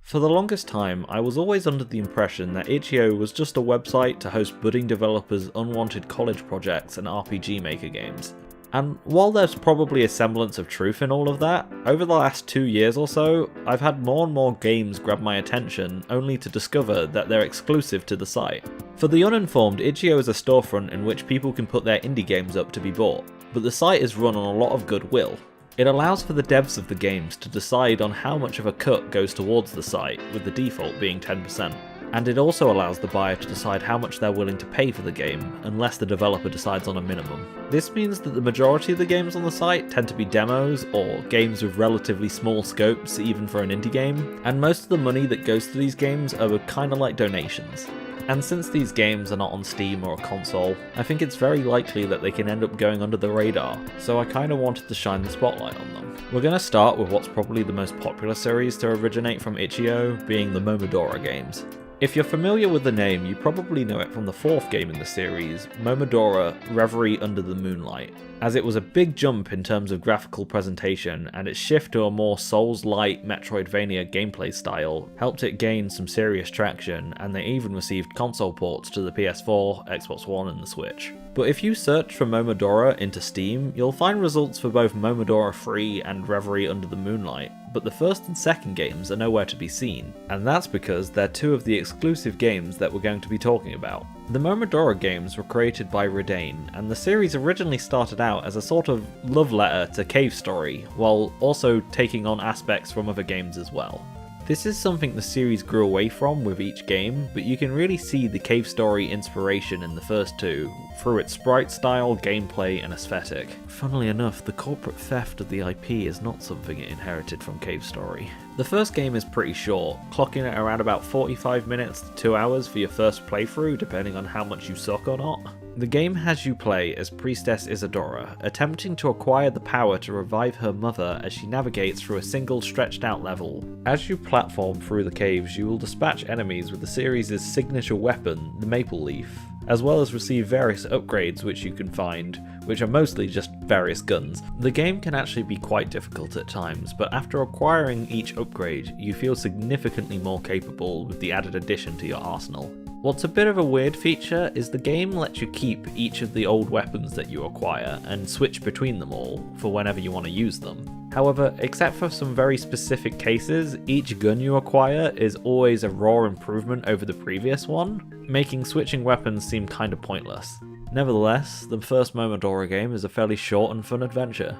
For the longest time, I was always under the impression that itch.io was just a website to host budding developers' unwanted college projects and RPG Maker games. And while there's probably a semblance of truth in all of that, over the last 2 years or so, I've had more and more games grab my attention only to discover that they're exclusive to the site. For the uninformed, itch.io is a storefront in which people can put their indie games up to be bought, but the site is run on a lot of goodwill. It allows for the devs of the games to decide on how much of a cut goes towards the site, with the default being 10%. And it also allows the buyer to decide how much they're willing to pay for the game, unless the developer decides on a minimum. This means that the majority of the games on the site tend to be demos, or games with relatively small scopes even for an indie game, and most of the money that goes to these games are kinda like donations. And since these games are not on Steam or a console, I think it's very likely that they can end up going under the radar, so I kinda wanted to shine the spotlight on them. We're gonna start with what's probably the most popular series to originate from itch.io, being the Momodora games. If you're familiar with the name, you probably know it from the 4th game in the series, Momodora Reverie Under the Moonlight, as it was a big jump in terms of graphical presentation, and its shift to a more Souls-like Metroidvania gameplay style helped it gain some serious traction, and they even received console ports to the PS4, Xbox One and the Switch. But if you search for Momodora into Steam, you'll find results for both Momodora 3 and Reverie Under the Moonlight, but the first and second games are nowhere to be seen, and that's because they're two of the exclusive games that we're going to be talking about. The Momodora games were created by Redane, and the series originally started out as a sort of love letter to Cave Story, while also taking on aspects from other games as well. This is something the series grew away from with each game, but you can really see the Cave Story inspiration in the first two, through its sprite style, gameplay and aesthetic. Funnily enough, the corporate theft of the IP is not something it inherited from Cave Story. The first game is pretty short, clocking at around about 45 minutes to 2 hours for your first playthrough, depending on how much you suck or not. The game has you play as Priestess Isadora, attempting to acquire the power to revive her mother as she navigates through a single stretched out level. As you platform through the caves, you will dispatch enemies with the series' signature weapon, the Maple Leaf, as well as receive various upgrades which you can find, which are mostly just various guns. The game can actually be quite difficult at times, but after acquiring each upgrade, you feel significantly more capable with the added addition to your arsenal. What's a bit of a weird feature is the game lets you keep each of the old weapons that you acquire and switch between them all for whenever you want to use them. However, except for some very specific cases, each gun you acquire is always a raw improvement over the previous one, making switching weapons seem kinda pointless. Nevertheless, the first Momodora game is a fairly short and fun adventure.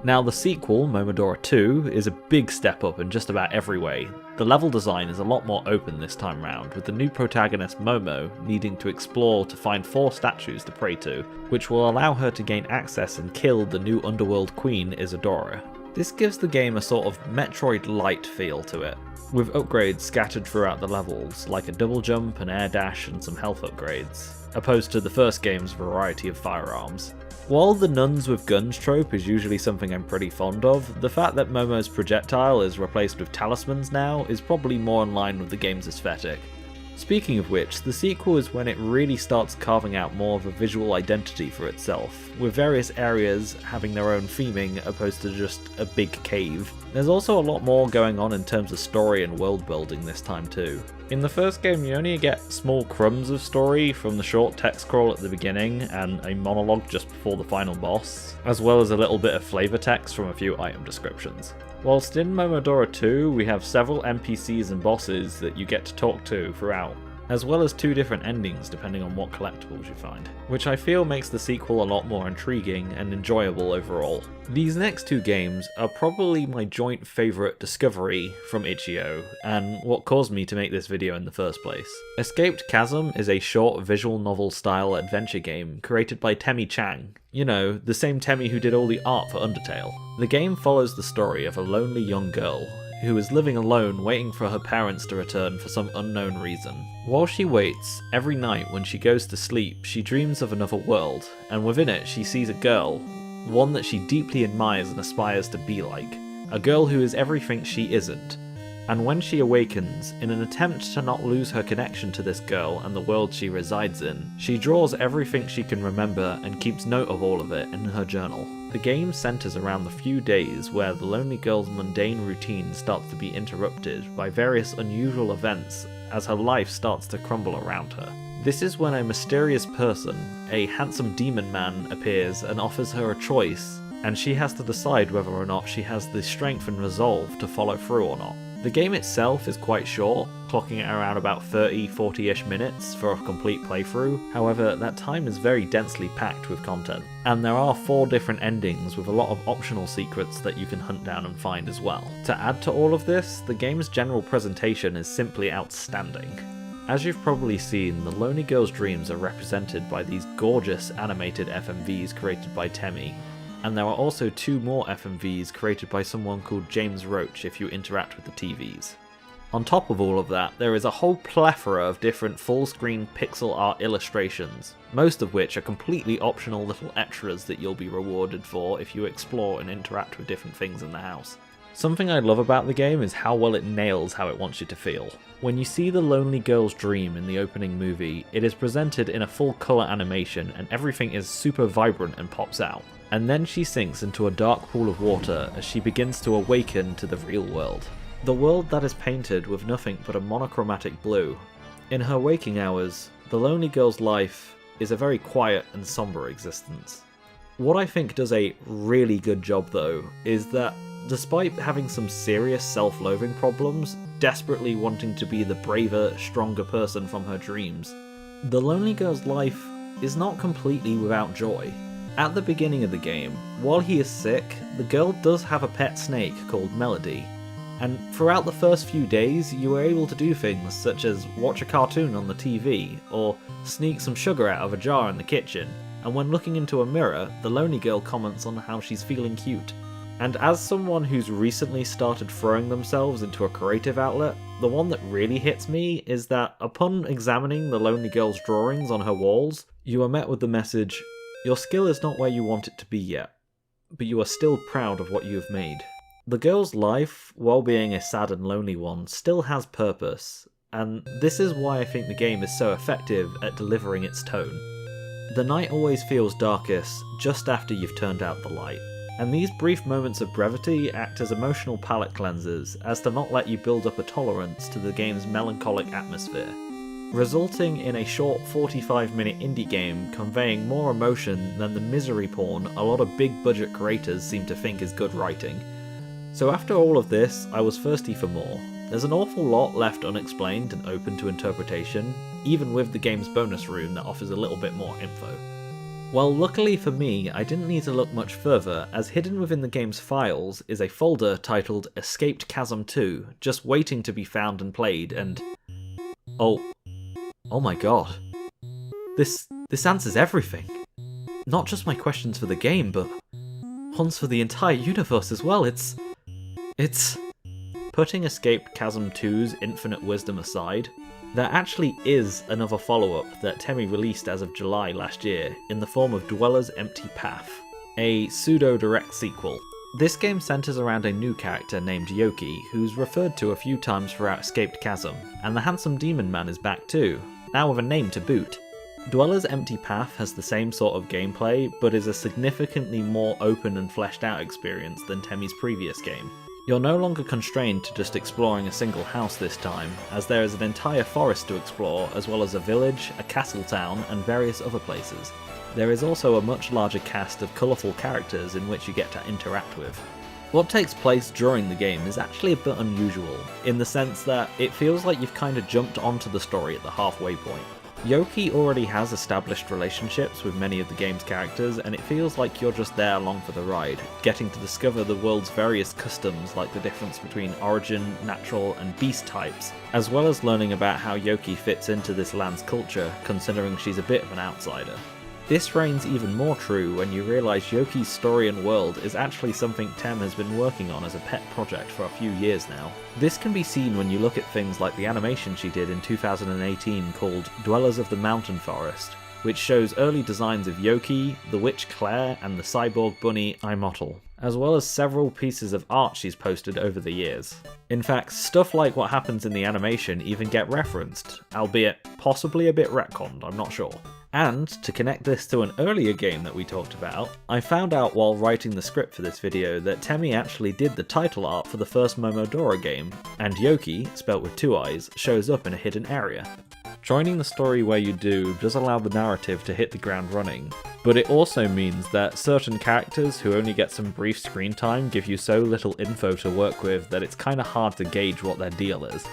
Now the sequel, Momodora 2, is a big step up in just about every way. The level design is a lot more open this time round, with the new protagonist Momo needing to explore to find 4 statues to pray to, which will allow her to gain access and kill the new underworld queen Isadora. This gives the game a sort of Metroid-light feel to it, with upgrades scattered throughout the levels, like a double jump, an air dash and some health upgrades, opposed to the first game's variety of firearms. While the nuns with guns trope is usually something I'm pretty fond of, the fact that Momo's projectile is replaced with talismans now is probably more in line with the game's aesthetic. Speaking of which, the sequel is when it really starts carving out more of a visual identity for itself, with various areas having their own theming opposed to just a big cave. There's also a lot more going on in terms of story and world building this time too. In the first game you only get small crumbs of story from the short text scroll at the beginning and a monologue just before the final boss, as well as a little bit of flavor text from a few item descriptions. Whilst in Momodora 2 we have several NPCs and bosses that you get to talk to throughout, as well as 2 different endings depending on what collectibles you find, which I feel makes the sequel a lot more intriguing and enjoyable overall. These next 2 games are probably my joint favourite discovery from itch.io, and what caused me to make this video in the first place. Escaped Chasm is a short visual novel style adventure game created by Temmie Chang. You know, the same Temmie who did all the art for Undertale. The game follows the story of a lonely young girl who is living alone waiting for her parents to return for some unknown reason. While she waits, every night when she goes to sleep she dreams of another world, and within it she sees a girl, one that she deeply admires and aspires to be like, a girl who is everything she isn't. And when she awakens, in an attempt to not lose her connection to this girl and the world she resides in, she draws everything she can remember and keeps note of all of it in her journal. The game centres around the few days where the lonely girl's mundane routine starts to be interrupted by various unusual events as her life starts to crumble around her. This is when a mysterious person, a handsome demon man, appears and offers her a choice, and she has to decide whether or not she has the strength and resolve to follow through or not. The game itself is quite short, clocking at around about 30-40ish minutes for a complete playthrough. However, that time is very densely packed with content, and there are 4 different endings with a lot of optional secrets that you can hunt down and find as well. To add to all of this, the game's general presentation is simply outstanding. As you've probably seen, the lonely girl's dreams are represented by these gorgeous animated FMVs created by Temmie, and there are also 2 more FMVs created by someone called James Roach if you interact with the TVs. On top of all of that, there is a whole plethora of different full-screen pixel art illustrations, most of which are completely optional little extras that you'll be rewarded for if you explore and interact with different things in the house. Something I love about the game is how well it nails how it wants you to feel. When you see the lonely girl's dream in the opening movie, it is presented in a full colour animation and everything is super vibrant and pops out. And then she sinks into a dark pool of water as she begins to awaken to the real world. The world that is painted with nothing but a monochromatic blue. In her waking hours, the lonely girl's life is a very quiet and somber existence. What I think does a really good job though, is that despite having some serious self-loathing problems, desperately wanting to be the braver, stronger person from her dreams, the lonely girl's life is not completely without joy. At the beginning of the game, while he is sick, the girl does have a pet snake called Melody, and throughout the first few days you are able to do things such as watch a cartoon on the TV, or sneak some sugar out of a jar in the kitchen, and when looking into a mirror, the lonely girl comments on how she's feeling cute. And as someone who's recently started throwing themselves into a creative outlet, the one that really hits me is that upon examining the lonely girl's drawings on her walls, you are met with the message, "Your skill is not where you want it to be yet, but you are still proud of what you have made." The girl's life, while being a sad and lonely one, still has purpose, and this is why I think the game is so effective at delivering its tone. The night always feels darkest just after you've turned out the light, and these brief moments of brevity act as emotional palate cleansers as to not let you build up a tolerance to the game's melancholic atmosphere, resulting in a short 45-minute indie game conveying more emotion than the misery porn a lot of big budget creators seem to think is good writing. So after all of this, I was thirsty for more. There's an awful lot left unexplained and open to interpretation, even with the game's bonus room that offers a little bit more info. Well, luckily for me, I didn't need to look much further, as hidden within the game's files is a folder titled Escaped Chasm 2, just waiting to be found and played, and... Oh my god. This answers everything. Not just my questions for the game, but ones for the entire universe as well. It's... Putting Escaped Chasm 2's infinite wisdom aside, there actually is another follow-up that Temmie released as of July last year in the form of Dweller's Empty Path, a pseudo-direct sequel. This game centres around a new character named Yoki, who's referred to a few times throughout Escaped Chasm, and the handsome demon man is back too, now with a name to boot. Dweller's Empty Path has the same sort of gameplay, but is a significantly more open and fleshed out experience than Temmie's previous game. You're no longer constrained to just exploring a single house this time, as there is an entire forest to explore, as well as a village, a castle town, and various other places. There is also a much larger cast of colourful characters in which you get to interact with. What takes place during the game is actually a bit unusual, in the sense that it feels like you've kind of jumped onto the story at the halfway point. Yoki already has established relationships with many of the game's characters, and it feels like you're just there along for the ride, getting to discover the world's various customs like the difference between origin, natural, and beast types, as well as learning about how Yoki fits into this land's culture, considering she's a bit of an outsider. This reigns even more true when you realise Yoki's story and world is actually something Temm has been working on as a pet project for a few years now. This can be seen when you look at things like the animation she did in 2018 called Dwellers of the Mountain Forest, which shows early designs of Yoki, the witch Claire, and the cyborg bunny Imotl, as well as several pieces of art she's posted over the years. In fact, stuff like what happens in the animation even get referenced, albeit possibly a bit retconned, I'm not sure. And to connect this to an earlier game that we talked about, I found out while writing the script for this video that Temmie actually did the title art for the first Momodora game, and Yoki, spelt with 2 eyes, shows up in a hidden area. Joining the story where you do does allow the narrative to hit the ground running, but it also means that certain characters who only get some brief screen time give you so little info to work with that it's kinda hard to gauge what their deal is.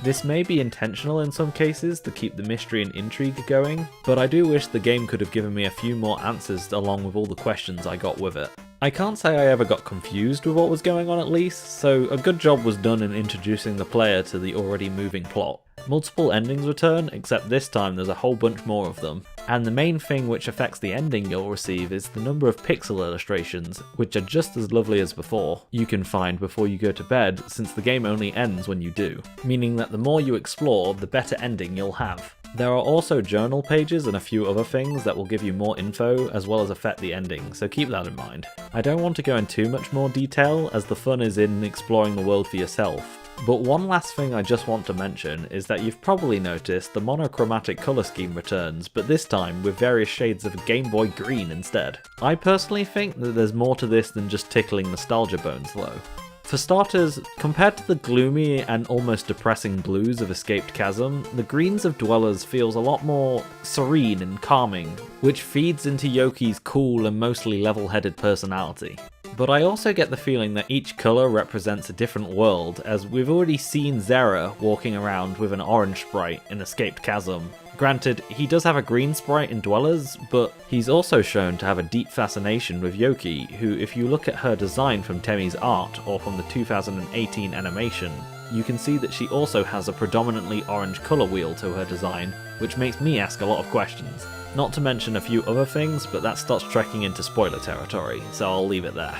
This may be intentional in some cases to keep the mystery and intrigue going, but I do wish the game could have given me a few more answers along with all the questions I got with it. I can't say I ever got confused with what was going on at least, so a good job was done in introducing the player to the already moving plot. Multiple endings return, except this time there's a whole bunch more of them, and the main thing which affects the ending you'll receive is the number of pixel illustrations, which are just as lovely as before, you can find before you go to bed, since the game only ends when you do, meaning that the more you explore, the better ending you'll have. There are also journal pages and a few other things that will give you more info as well as affect the ending, so keep that in mind. I don't want to go in too much more detail as the fun is in exploring the world for yourself, but one last thing I just want to mention is that you've probably noticed the monochromatic colour scheme returns, but this time with various shades of Game Boy Green instead. I personally think that there's more to this than just tickling nostalgia bones though. For starters, compared to the gloomy and almost depressing blues of Escaped Chasm, the greens of Dwellers feels a lot more serene and calming, which feeds into Yoki's cool and mostly level-headed personality. But I also get the feeling that each colour represents a different world, as we've already seen Zera walking around with an orange sprite in Escaped Chasm. Granted, he does have a green sprite in Dwellers, but he's also shown to have a deep fascination with Yoki, who, if you look at her design from Temmie's art or from the 2018 animation, you can see that she also has a predominantly orange colour wheel to her design, which makes me ask a lot of questions. Not to mention a few other things, but that starts trekking into spoiler territory, so I'll leave it there.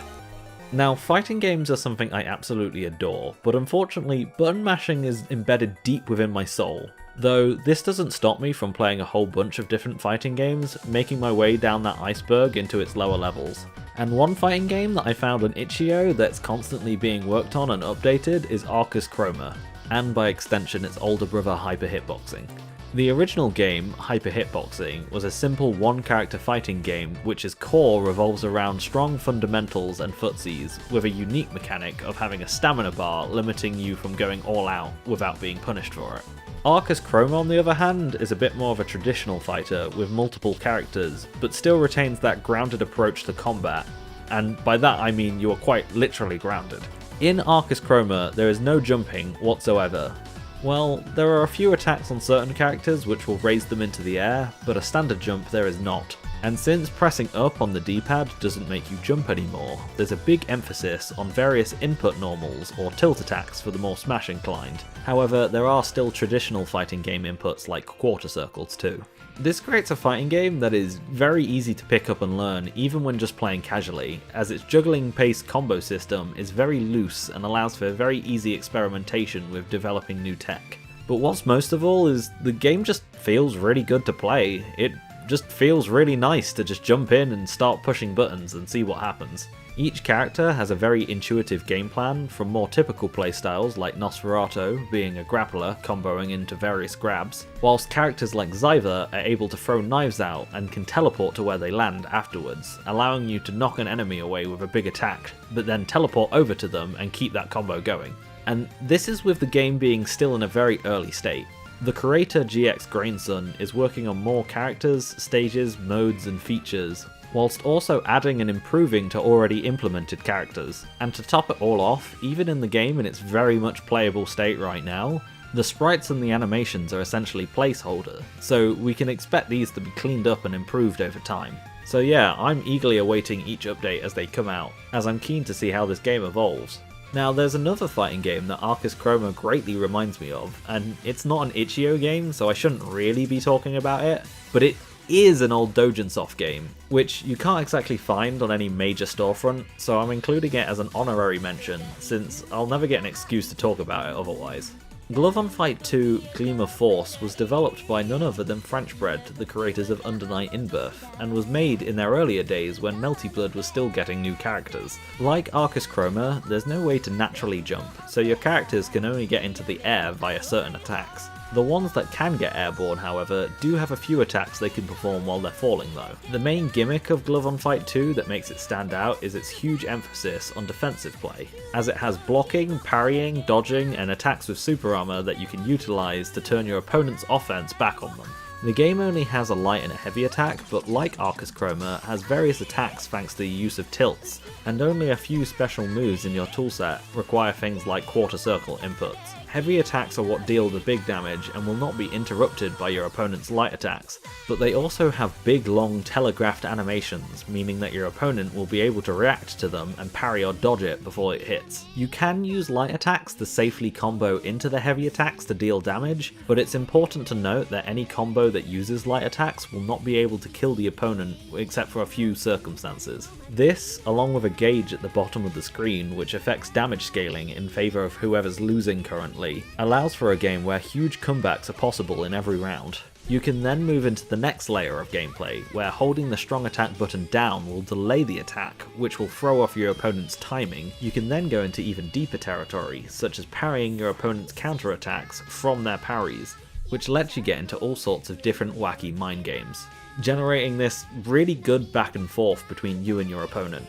Now, fighting games are something I absolutely adore, but unfortunately, button mashing is embedded deep within my soul. Though this doesn't stop me from playing a whole bunch of different fighting games, making my way down that iceberg into its lower levels. And one fighting game that I found on itch.io that's constantly being worked on and updated is Arcus Chroma, and by extension its older brother Hyper Hitboxing. The original game, Hyper Hitboxing, was a simple one-character fighting game which its core revolves around strong fundamentals and footsies, with a unique mechanic of having a stamina bar limiting you from going all out without being punished for it. Arcus Chroma, on the other hand, is a bit more of a traditional fighter with multiple characters, but still retains that grounded approach to combat, and by that I mean you are quite literally grounded. In Arcus Chroma, there is no jumping whatsoever. Well, there are a few attacks on certain characters which will raise them into the air, but a standard jump there is not. And since pressing up on the D-pad doesn't make you jump anymore, there's a big emphasis on various input normals or tilt attacks for the more Smash inclined. However, there are still traditional fighting game inputs like quarter circles too. This creates a fighting game that is very easy to pick up and learn even when just playing casually, as its juggling pace combo system is very loose and allows for very easy experimentation with developing new tech. But what's most of all is the game just feels really good to play. It just feels really nice to just jump in and start pushing buttons and see what happens. Each character has a very intuitive game plan, from more typical playstyles like Nosferatu being a grappler comboing into various grabs, whilst characters like Zyther are able to throw knives out and can teleport to where they land afterwards, allowing you to knock an enemy away with a big attack, but then teleport over to them and keep that combo going. And this is with the game being still in a very early state. The creator GX Grainson is working on more characters, stages, modes and features, whilst also adding and improving to already implemented characters. And to top it all off, even in the game in its very much playable state right now, the sprites and the animations are essentially placeholder, so we can expect these to be cleaned up and improved over time. So yeah, I'm eagerly awaiting each update as they come out, as I'm keen to see how this game evolves. Now, there's another fighting game that Arcus Chroma greatly reminds me of, and it's not an itch.io game, so I shouldn't really be talking about it, but it is an old Doujinsoft game, which you can't exactly find on any major storefront, so I'm including it as an honorary mention, since I'll never get an excuse to talk about it otherwise. Glove on Fight 2 Gleam of Force was developed by none other than Frenchbread, the creators of Under Night In-Birth, and was made in their earlier days when Melty Blood was still getting new characters. Like Arcus Chroma, there's no way to naturally jump, so your characters can only get into the air via certain attacks. The ones that can get airborne, however, do have a few attacks they can perform while they're falling though. The main gimmick of Glove on Fight 2 that makes it stand out is its huge emphasis on defensive play, as it has blocking, parrying, dodging, and attacks with super armor that you can utilise to turn your opponent's offense back on them. The game only has a light and a heavy attack, but like Arcus Chroma, has various attacks thanks to the use of tilts, and only a few special moves in your toolset require things like quarter circle inputs. Heavy attacks are what deal the big damage and will not be interrupted by your opponent's light attacks, but they also have big long telegraphed animations, meaning that your opponent will be able to react to them and parry or dodge it before it hits. You can use light attacks to safely combo into the heavy attacks to deal damage, but it's important to note that any combo that uses light attacks will not be able to kill the opponent except for a few circumstances. This, along with a gauge at the bottom of the screen which affects damage scaling in favour of whoever's losing currently, allows for a game where huge comebacks are possible in every round. You can then move into the next layer of gameplay, where holding the strong attack button down will delay the attack, which will throw off your opponent's timing. You can then go into even deeper territory, such as parrying your opponent's counterattacks from their parries, which lets you get into all sorts of different wacky mind games, generating this really good back and forth between you and your opponent.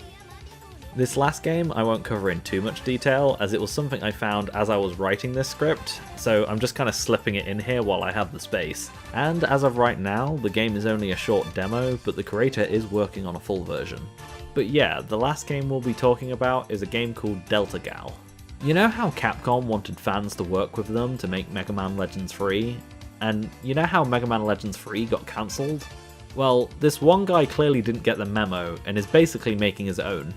This last game I won't cover in too much detail, as it was something I found as I was writing this script, so I'm just kind of slipping it in here while I have the space. And as of right now, the game is only a short demo, but the creator is working on a full version. But yeah, the last game we'll be talking about is a game called Delta Gal. You know how Capcom wanted fans to work with them to make Mega Man Legends 3? And you know how Mega Man Legends 3 got cancelled? Well, this one guy clearly didn't get the memo and is basically making his own.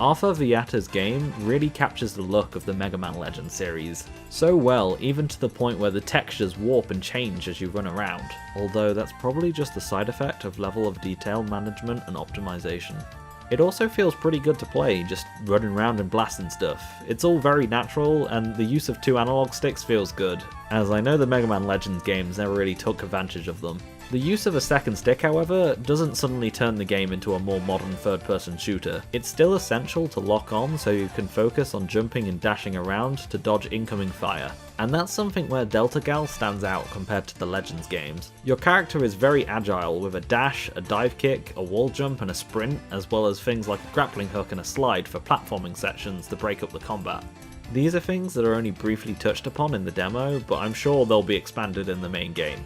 Arthur Viata's game really captures the look of the Mega Man Legends series, so well even to the point where the textures warp and change as you run around, although that's probably just a side effect of level of detail management and optimization. It also feels pretty good to play, just running around and blasting stuff. It's all very natural, and the use of 2 analog sticks feels good, as I know the Mega Man Legends games never really took advantage of them. The use of a second stick, however, doesn't suddenly turn the game into a more modern third-person shooter. It's still essential to lock on so you can focus on jumping and dashing around to dodge incoming fire. And that's something where Delta Gal stands out compared to the Legends games. Your character is very agile with a dash, a dive kick, a wall jump and a sprint, as well as things like a grappling hook and a slide for platforming sections to break up the combat. These are things that are only briefly touched upon in the demo, but I'm sure they'll be expanded in the main game.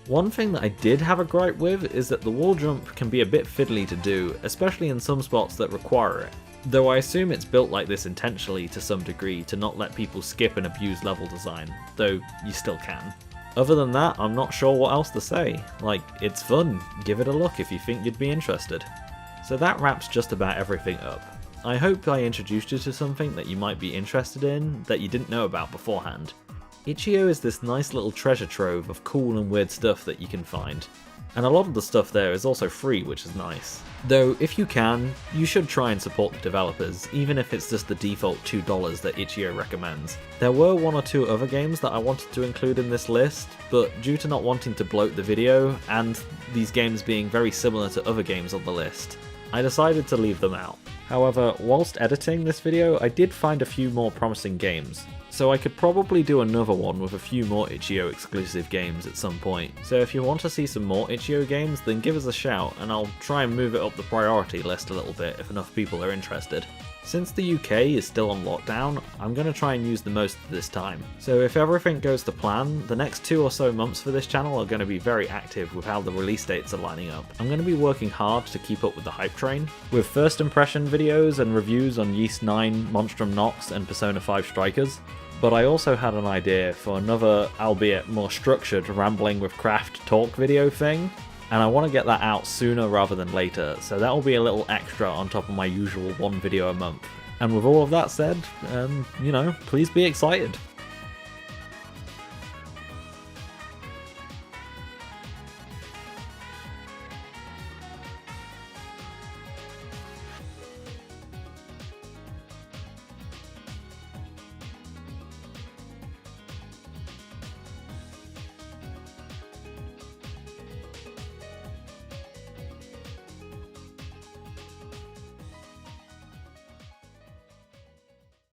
One thing that I did have a gripe with is that the wall jump can be a bit fiddly to do, especially in some spots that require it. Though I assume it's built like this intentionally to some degree to not let people skip and abuse level design, though you still can. Other than that, I'm not sure what else to say. Like, it's fun, give it a look if you think you'd be interested. So that wraps just about everything up. I hope I introduced you to something that you might be interested in that you didn't know about beforehand. Itch.io is this nice little treasure trove of cool and weird stuff that you can find, and a lot of the stuff there is also free, which is nice. Though if you can, you should try and support the developers, even if it's just the default $2 that Itch.io recommends. There were 1 or 2 other games that I wanted to include in this list, but due to not wanting to bloat the video, and these games being very similar to other games on the list, I decided to leave them out. However, whilst editing this video, I did find a few more promising games, so I could probably do another one with a few more Itch.io exclusive games at some point. So if you want to see some more Itch.io games, then give us a shout and I'll try and move it up the priority list a little bit if enough people are interested. Since the UK is still on lockdown, I'm going to try and use the most of this time. So if everything goes to plan, the next 2 or so months for this channel are going to be very active with how the release dates are lining up. I'm going to be working hard to keep up with the hype train, with first impression videos and reviews on Yeast 9, Monstrum Nox and Persona 5 Strikers. But I also had an idea for another, albeit more structured, Rambling with Craft talk video thing, and I want to get that out sooner rather than later, so that will be a little extra on top of my usual 1 video a month. And with all of that said, please be excited.